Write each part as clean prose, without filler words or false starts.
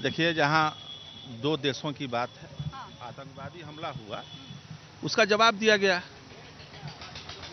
देखिए, जहाँ दो देशों की बात है, आतंकवादी हमला हुआ, उसका जवाब दिया गया।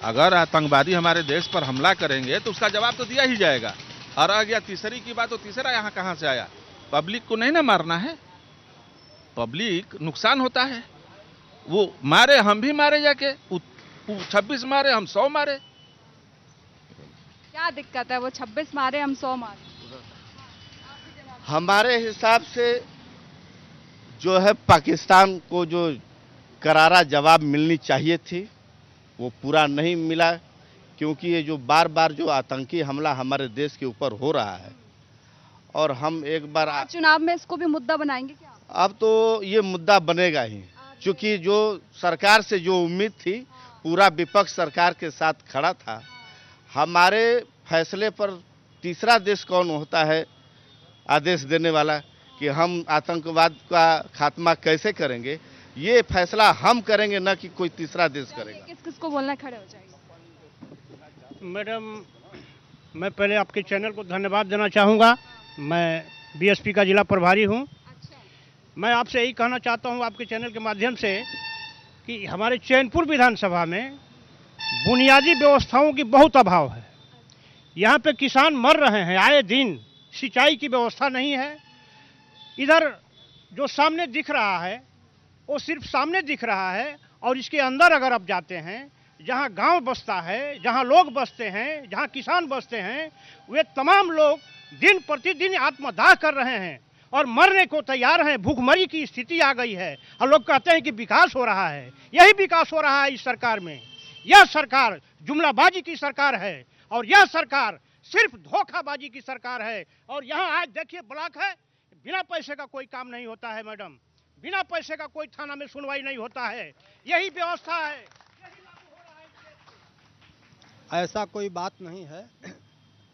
अगर आतंकवादी हमारे देश पर हमला करेंगे तो उसका जवाब तो दिया ही जाएगा। और आ गया तीसरी की बात, तो तीसरा यहाँ कहाँ से आया? पब्लिक को नहीं ना मारना है, पब्लिक नुकसान होता है। वो मारे, हम भी मारे जाके, 26 मारे, हम 100 मारे। क्या दिक्कत है? वो 26 मारे, हम 100 मारे। हमारे हिसाब से जो है पाकिस्तान को जो करारा जवाब मिलनी चाहिए थी वो पूरा नहीं मिला, क्योंकि ये जो बार बार जो आतंकी हमला हमारे देश के ऊपर हो रहा है, और हम एक बार चुनाव में इसको भी मुद्दा बनाएंगे क्या? अब तो ये मुद्दा बनेगा ही, क्योंकि जो सरकार से जो उम्मीद थी, पूरा विपक्ष सरकार के साथ खड़ा था। हमारे फैसले पर तीसरा देश कौन होता है आदेश देने वाला कि हम आतंकवाद का खात्मा कैसे करेंगे? ये फैसला हम करेंगे, ना कि कोई तीसरा देश करेगा। किस किस को बोलना, खड़े हो जाइए। मैडम, मैं पहले आपके चैनल को धन्यवाद देना चाहूँगा। मैं बीएसपी का जिला प्रभारी हूँ। मैं आपसे यही कहना चाहता हूँ आपके चैनल के माध्यम से कि हमारे चैनपुर विधानसभा में बुनियादी व्यवस्थाओं की बहुत अभाव है। यहाँ पे किसान मर रहे हैं आए दिन, सिंचाई की व्यवस्था नहीं है। इधर जो सामने दिख रहा है वो सिर्फ सामने दिख रहा है, और इसके अंदर अगर आप जाते हैं, जहाँ गांव बसता है, जहाँ लोग बसते हैं, जहाँ किसान बसते हैं, वे तमाम लोग दिन प्रतिदिन आत्मदाह कर रहे हैं और मरने को तैयार हैं। भूखमरी की स्थिति आ गई है और लोग कहते हैं कि विकास हो रहा है। यही विकास हो रहा है इस सरकार में। यह सरकार जुमलाबाजी की सरकार है और यह सरकार सिर्फ धोखाबाजी की सरकार है। और यहाँ आज देखिए ब्लॉक है, बिना पैसे का कोई काम नहीं होता है मैडम, बिना पैसे का कोई थाना में सुनवाई नहीं होता है। यही व्यवस्था है। ऐसा कोई बात नहीं है।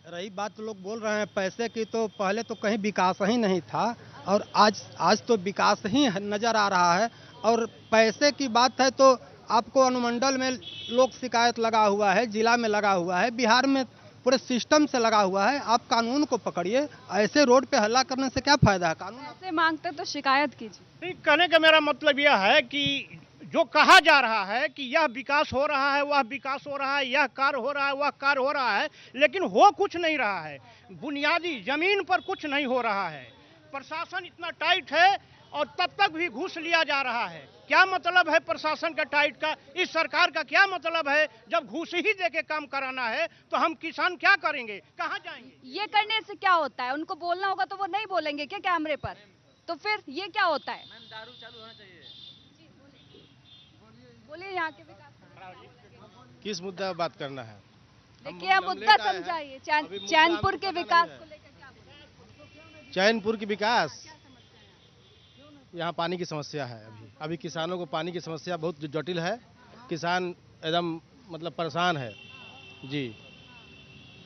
रही बात लोग बोल रहे हैं पैसे की, तो पहले तो कहीं विकास ही नहीं था और आज तो विकास ही नज़र आ रहा है। और पैसे की बात है तो आपको अनुमंडल में लोक शिकायत लगा हुआ है, जिला में लगा हुआ है, बिहार में पूरे सिस्टम से लगा हुआ है। आप कानून को पकड़िए, ऐसे रोड पे हल्ला करने से क्या फायदा है? कानून पैसे मांगते तो शिकायत कीजिए। कहने का मेरा मतलब यह है कि जो कहा जा रहा है कि यह विकास हो रहा है, वह विकास हो रहा है, यह कार्य हो रहा है, वह कार्य हो रहा है, लेकिन हो कुछ नहीं रहा है। बुनियादी जमीन पर कुछ नहीं हो रहा है। प्रशासन इतना टाइट है और तब तक भी घूस लिया जा रहा है। क्या मतलब है प्रशासन का टाइट का? इस सरकार का क्या मतलब है? जब घूस ही दे के काम कराना है तो हम किसान क्या करेंगे, कहाँ जाएंगे? ये करने से क्या होता है? उनको बोलना होगा तो वो नहीं बोलेंगे क्या कैमरे पर? तो फिर ये क्या होता है? दारू चालू होना चाहिए। बोलिए, यहाँ के विकास किस मुद्दा पर बात करना है? देखिए, आप मुद्दा समझाइए। चैनपुर के विकास को लेकर क्या बोलेंगे? चैनपुर की विकास, यहाँ पानी की समस्या है। अभी किसानों को पानी की समस्या बहुत जटिल है। किसान एकदम मतलब परेशान है जी।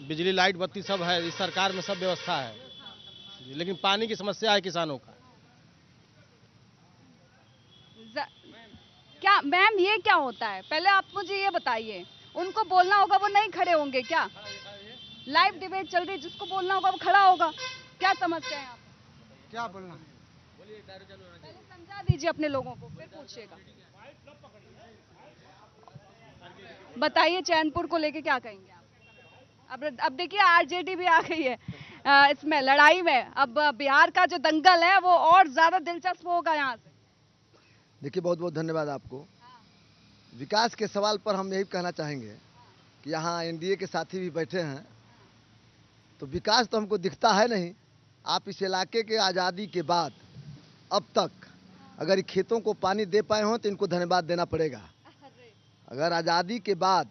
बिजली लाइट बत्ती सब है, इस सरकार में सब व्यवस्था है जी, लेकिन पानी की समस्या है किसानों का। क्या मैम, ये क्या होता है? पहले आप मुझे ये बताइए। उनको बोलना होगा, वो नहीं खड़े होंगे क्या? लाइव डिबेट चल रही है, जिसको बोलना होगा वो खड़ा होगा। क्या समस्या है आप? क्या बोलना? पहले समझा दीजिए अपने लोगों को, फिर पूछिएगा। बताइए, चैनपुर को लेके क्या कहेंगे आप? अब देखिए, आरजेडी भी आ गई है इसमें लड़ाई में। अब बिहार का जो दंगल है वो और ज्यादा दिलचस्प होगा यहाँ से। देखिए, बहुत बहुत धन्यवाद आपको। विकास के सवाल पर हम यही कहना चाहेंगे कि यहाँ एनडीए के साथी भी बैठे हैं, तो विकास तो हमको दिखता है नहीं। आप इस इलाके के आज़ादी के बाद अब तक अगर खेतों को पानी दे पाए हों तो इनको धन्यवाद देना पड़ेगा। अगर आज़ादी के बाद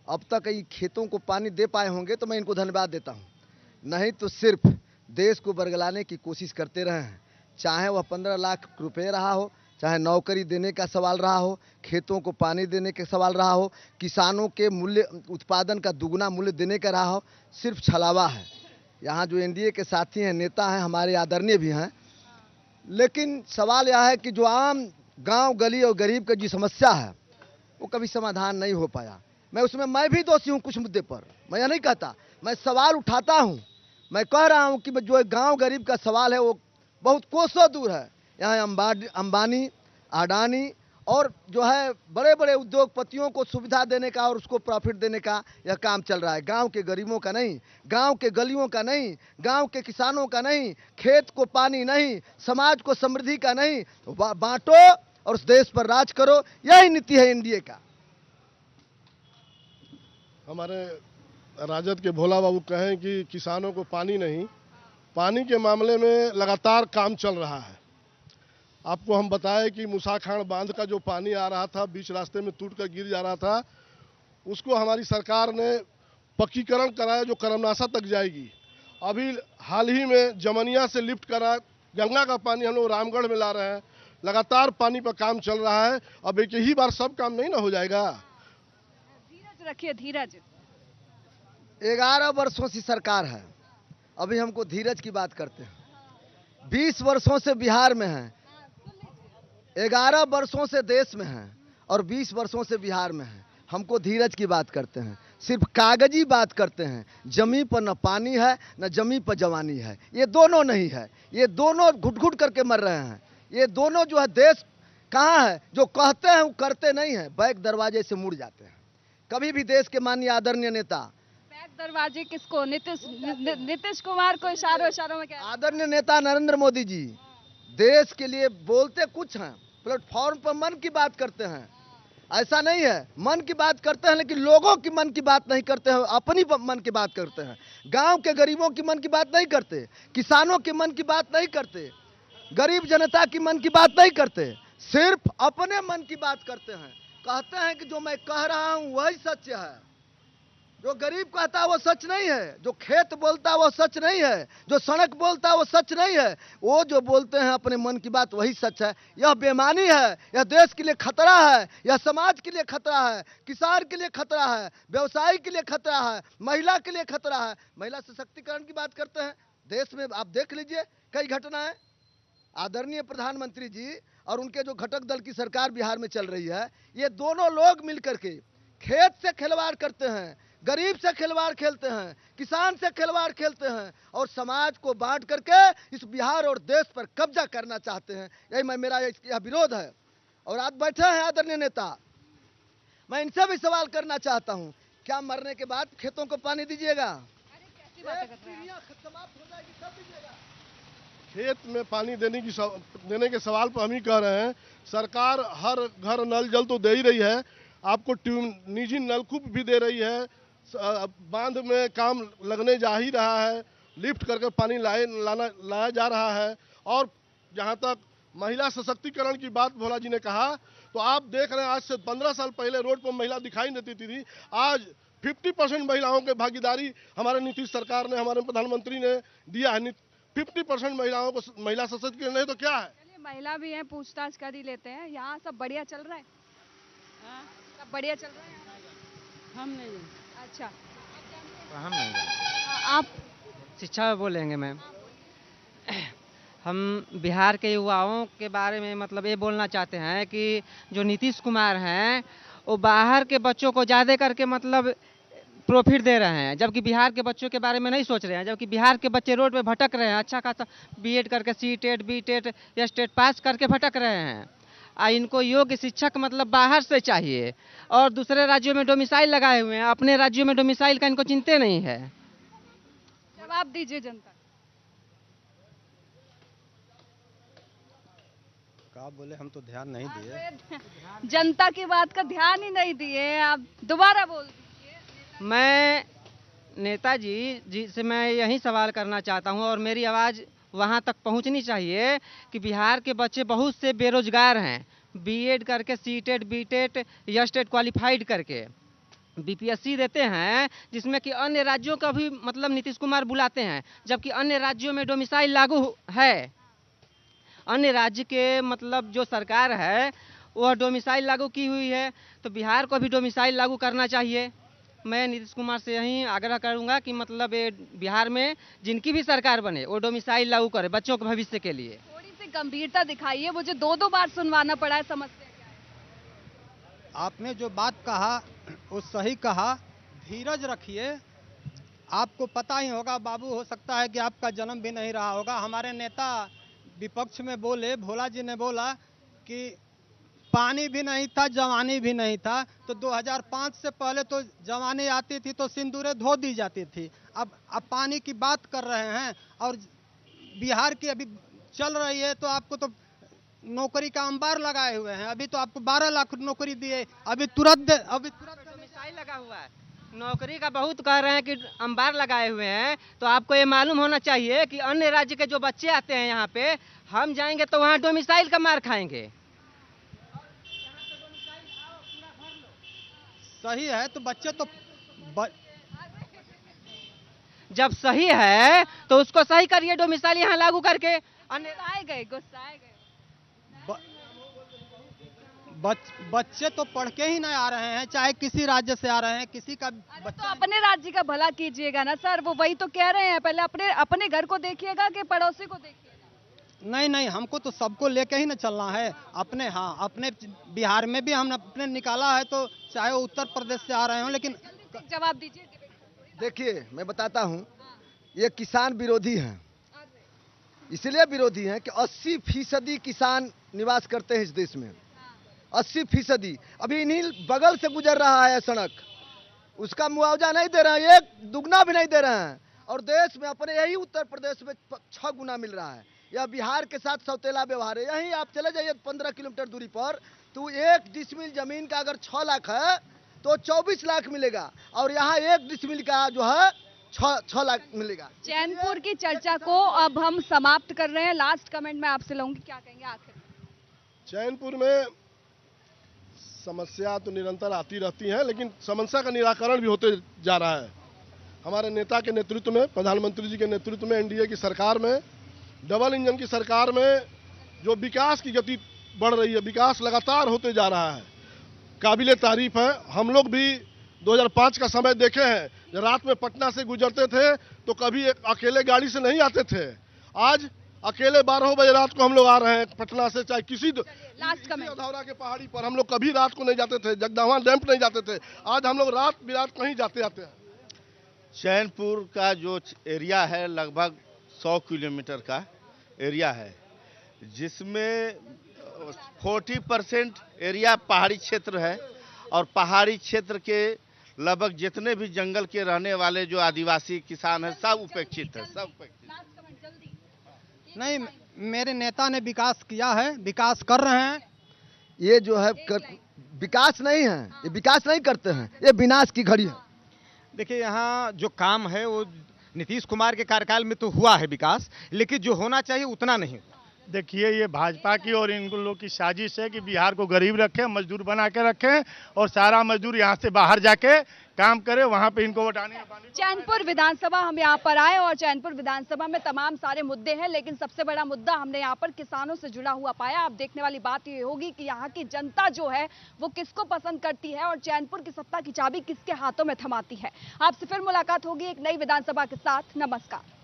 अब तक ये खेतों को पानी दे पाए होंगे तो मैं इनको धन्यवाद देता हूँ। नहीं तो सिर्फ देश को बरगलाने की कोशिश करते रहे हैं, चाहे वह 15 लाख रुपए रहा हो, चाहे नौकरी देने का सवाल रहा हो, खेतों को पानी देने के सवाल रहा हो, किसानों के मूल्य उत्पादन का दुगना मूल्य देने का रहा हो। सिर्फ छलावा है। यहाँ जो एनडीए के साथी हैं, नेता हैं, हमारे आदरणीय भी हैं, लेकिन सवाल यह है कि जो आम गांव गली और गरीब की जो समस्या है वो कभी समाधान नहीं हो पाया। मैं भी दोषी हूँ कुछ मुद्दे पर, मैं यह नहीं कहता, मैं सवाल उठाता हूँ। मैं कह रहा हूँ कि जो गांव गरीब का सवाल है वो बहुत कोसों दूर है। यहाँ अंबानी, अडानी और जो है बड़े बड़े उद्योगपतियों को सुविधा देने का और उसको प्रॉफिट देने का यह काम चल रहा है। गांव के गरीबों का नहीं, गांव के गलियों का नहीं, गांव के किसानों का नहीं, खेत को पानी नहीं, समाज को समृद्धि का नहीं। बांटो और उस देश पर राज करो, यही नीति है एनडीए का। हमारे राजद के भोला बाबू कहें कि किसानों को पानी नहीं, पानी के मामले में लगातार काम चल रहा है। आपको हम बताएं कि मूसाखान बांध का जो पानी आ रहा था, बीच रास्ते में टूट कर गिर जा रहा था, उसको हमारी सरकार ने पक्कीकरण कराया जो करमनासा तक जाएगी। अभी हाल ही में जमनिया से लिफ्ट करा गंगा का पानी हम लोग रामगढ़ में ला रहे हैं। लगातार पानी पर काम चल रहा है। अब एक ही बार सब काम नहीं ना हो जाएगा। धीरज रखिए, धीरज। 11 वर्षों से सरकार है, अभी हमको धीरज की बात करते हैं। 20 वर्षों से बिहार में हैं, 11 वर्षों से देश में हैं और 20 वर्षों से बिहार में हैं। हमको धीरज की बात करते हैं, सिर्फ कागजी बात करते हैं। जमीन पर न पानी है न जमीन पर जवानी है, ये दोनों नहीं है। ये दोनों घुट घुट करके मर रहे हैं। ये दोनों जो है देश कहाँ है, जो कहते हैं वो करते नहीं है, बैक दरवाजे से मुड़ जाते हैं। कभी भी देश के माननीय आदरणीय नेता, बैक दरवाजे किसको? नीतीश कुमार को इशारों में क्या? आदरणीय नेता नरेंद्र मोदी जी देश के लिए बोलते कुछ हैं, प्लेटफॉर्म पर मन की बात करते हैं। ऐसा नहीं है, मन की बात करते हैं लेकिन लोगों की मन की बात नहीं करते हैं, अपनी मन की बात करते हैं। गांव के गरीबों की मन की बात नहीं करते, किसानों की मन की बात नहीं करते, गरीब जनता की मन की बात नहीं करते, सिर्फ अपने मन की बात करते हैं। कहते हैं कि जो मैं कह रहा हूं वही सच है। जो गरीब कहता है वो सच नहीं है, जो खेत बोलता है वो सच नहीं है, जो सड़क बोलता है वो सच नहीं है। वो जो बोलते हैं अपने मन की बात वही सच है। यह बेईमानी है, यह देश के लिए खतरा है, यह समाज के लिए खतरा है, किसान के लिए खतरा है, व्यवसायी के लिए खतरा है, महिला के लिए खतरा है। महिला सशक्तिकरण की बात करते हैं, देश में आप देख लीजिए कई घटनाएं। आदरणीय प्रधानमंत्री जी और उनके जो घटक दल की सरकार बिहार में चल रही है, ये दोनों लोग मिलकर के खेत से खिलवाड़ करते हैं, गरीब से खिलवाड़ खेलते हैं, किसान से खिलवाड़ खेलते हैं और समाज को बांट करके इस बिहार और देश पर कब्जा करना चाहते हैं। यही मेरा यह विरोध है। और आज बैठे हैं आदरणीय नेता, मैं इनसे भी सवाल करना चाहता हूं, क्या मरने के बाद खेतों को पानी दीजिएगा? समाप्त हो जाएगी तब दीजिएगा? खेत में पानी देने के सवाल पर हम ही कह रहे हैं, सरकार हर घर नल जल तो दे ही रही है, आपको निजी नलकूप भी दे रही है, बांध में काम लगने जा ही रहा है, लिफ्ट करके पानी लाया जा रहा है। और जहां तक महिला सशक्तिकरण की बात भोला जी ने कहा, तो आप देख रहे हैं आज से 15 साल पहले रोड पर महिला दिखाई नहीं देती थी, आज 50% महिलाओं की भागीदारी हमारे नीतीश सरकार ने, हमारे प्रधानमंत्री ने दिया है। 50% महिलाओं को महिला सशक्तिकरण नहीं तो क्या है। महिला भी है, पूछताछ कर ही लेते हैं। यहाँ सब बढ़िया चल रहा है, सब बढ़िया चल रहा है। हम नहीं। अच्छा, हम नहीं जानते। आप शिक्षा में बोलेंगे मैम। हम बिहार के युवाओं के बारे में मतलब ये बोलना चाहते हैं कि जो नीतीश कुमार हैं वो बाहर के बच्चों को ज़्यादा करके मतलब प्रॉफिट दे रहे हैं, जबकि बिहार के बच्चों के बारे में नहीं सोच रहे हैं। जबकि बिहार के बच्चे रोड पे भटक रहे हैं, अच्छा खासा बीएड करके सीटेट बीटेट या स्टेट पास करके भटक रहे हैं। इनको योग्य शिक्षक मतलब बाहर से चाहिए और दूसरे राज्यों में डोमिसाइल लगाए हुए हैं, अपने राज्यों में डोमिसाइल का इनको चिंता नहीं है। जवाब दीजिए जनता। क्या बोले, हम तो ध्यान नहीं दिए। जनता की बात का ध्यान ही नहीं दिए, आप दोबारा बोल दीजिए। मैं नेताजी जी से मैं यही सवाल करना चाहता हूं और मेरी आवाज़ वहां तक पहुंचनी चाहिए कि बिहार के बच्चे बहुत से बेरोजगार हैं, बीएड करके सीटेट बीटेट या स्टेट क्वालिफाइड करके बीपीएससी देते हैं, जिसमें कि अन्य राज्यों का भी मतलब नीतीश कुमार बुलाते हैं, जबकि अन्य राज्यों में डोमिसाइल लागू है। अन्य राज्य के मतलब जो सरकार है वह डोमिसाइल लागू की हुई है, तो बिहार को भी डोमिसाइल लागू करना चाहिए। मैं नीतीश कुमार से यही आग्रह करूंगा कि मतलब ये बिहार में जिनकी भी सरकार बने वो डोमिसाइल लागू करे बच्चों के भविष्य के लिए। थोड़ी सी गंभीरता दिखाइए, मुझे दो बार सुनवाना पड़ा है, समस्या क्या है? आपने जो बात कहा वो सही कहा, धीरज रखिए। आपको पता ही होगा बाबू, हो सकता है कि आपका जन्म भी नहीं रहा होगा, हमारे नेता विपक्ष में बोले, भोला जी ने बोला कि पानी भी नहीं था, जवानी भी नहीं था। तो 2005 से पहले तो जवानी आती थी तो सिंदूरें धो दी जाती थी। अब पानी की बात कर रहे हैं और बिहार की अभी चल रही है तो आपको तो नौकरी का अंबार लगाए हुए हैं। अभी तो आपको 12 लाख नौकरी दिए, अभी तुरंत मिसाइल लगा हुआ है। नौकरी का बहुत कह रहे हैं कि अंबार लगाए हुए हैं, तो आपको ये मालूम होना चाहिए कि अन्य राज्य के जो बच्चे आते हैं यहाँ पे, हम जाएंगे तो वहाँ डोमिसाइल का मार खाएंगे। सही है तो बच्चे तो जब सही है तो उसको सही करिए, डोमिसाइल यहाँ लागू करके। अन्य गुस्साए गए। बच्चे तो पढ़ के ही नहीं आ रहे हैं, चाहे किसी राज्य से आ रहे हैं, किसी का तो अपने राज्य का भला कीजिएगा ना सर, वो वही तो कह रहे हैं। पहले अपने घर को देखिएगा कि पड़ोसी को देखिएगा। नहीं, हमको तो सबको लेके ही ना चलना है। अपने अपने बिहार में भी हम अपने निकाला है, तो चाहे वो उत्तर प्रदेश से आ रहे हो। लेकिन जवाब दीजिए। देखिए मैं बताता हूँ, ये किसान विरोधी हैं। इसलिए विरोधी हैं कि 80% किसान निवास करते हैं इस देश में। 80%। अभी इन्हीं बगल से गुजर रहा है सड़क, उसका मुआवजा नहीं दे रहे हैं, एक दुगना भी नहीं दे रहे हैं। और देश में अपने यही उत्तर प्रदेश में 6 गुना मिल रहा है। यह बिहार के साथ सौतेला व्यवहार है। यहीं आप चले जाइए 15 किलोमीटर दूरी पर, तो 1 डिसमिल जमीन का अगर 6 लाख है तो 24 लाख मिलेगा, और यहाँ 1 डिसमिल का जो है 6 लाख मिलेगा। चैनपुर की चर्चा को अब हम समाप्त कर रहे हैं। लास्ट कमेंट मैं आपसे लूंगी, क्या कहेंगे आखिर? चैनपुर में समस्या तो निरंतर आती रहती है, लेकिन समस्या का निराकरण भी होते जा रहा है। हमारे नेता के नेतृत्व में, प्रधानमंत्री जी के नेतृत्व में, एनडीए की सरकार में, डबल इंजन की सरकार में जो विकास की गति बढ़ रही है, विकास लगातार होते जा रहा है, काबिले तारीफ है। हम लोग भी 2005 का समय देखे हैं, जब रात में पटना से गुजरते थे तो कभी एक अकेले गाड़ी से नहीं आते थे। आज अकेले 12 बजे रात को हम लोग आ रहे हैं पटना से, चाहे किसी अधौरा के पहाड़ी पर। हम लोग कभी रात को नहीं जाते थे, जगदलपुर डैम नहीं जाते थे। आज हम लोग रात बिरात कहीं जाते आते हैं। चैनपुर का जो एरिया है लगभग 100 किलोमीटर का एरिया है, जिसमें 40% एरिया पहाड़ी क्षेत्र है। और पहाड़ी क्षेत्र के लगभग जितने भी जंगल के रहने वाले जो आदिवासी किसान हैं, सब उपेक्षित है, सब उपेक्षित। नहीं, मेरे नेता ने विकास किया है, विकास कर रहे हैं। ये जो है विकास नहीं है, ये विकास नहीं करते हैं, ये विनाश की घड़ी है। देखिए, यहाँ जो काम है वो नीतीश कुमार के कार्यकाल में तो हुआ है विकास, लेकिन जो होना चाहिए उतना नहीं। देखिए, ये भाजपा की और इन लोग की साजिश है कि बिहार को गरीब रखें, मजदूर बना के रखें, और सारा मजदूर यहाँ से बाहर जाके काम करे, वहाँ पे इनको वोटाने। चैनपुर विधानसभा हम यहाँ पर आए और चैनपुर विधानसभा में तमाम सारे मुद्दे हैं, लेकिन सबसे बड़ा मुद्दा हमने यहाँ पर किसानों से जुड़ा हुआ पाया। अब देखने वाली बात ये होगी कि यहाँ की जनता जो है वो किसको पसंद करती है और चैनपुर की सत्ता की चाबी किसके हाथों में थमाती है। आपसे फिर मुलाकात होगी एक नई विधानसभा के साथ। नमस्कार।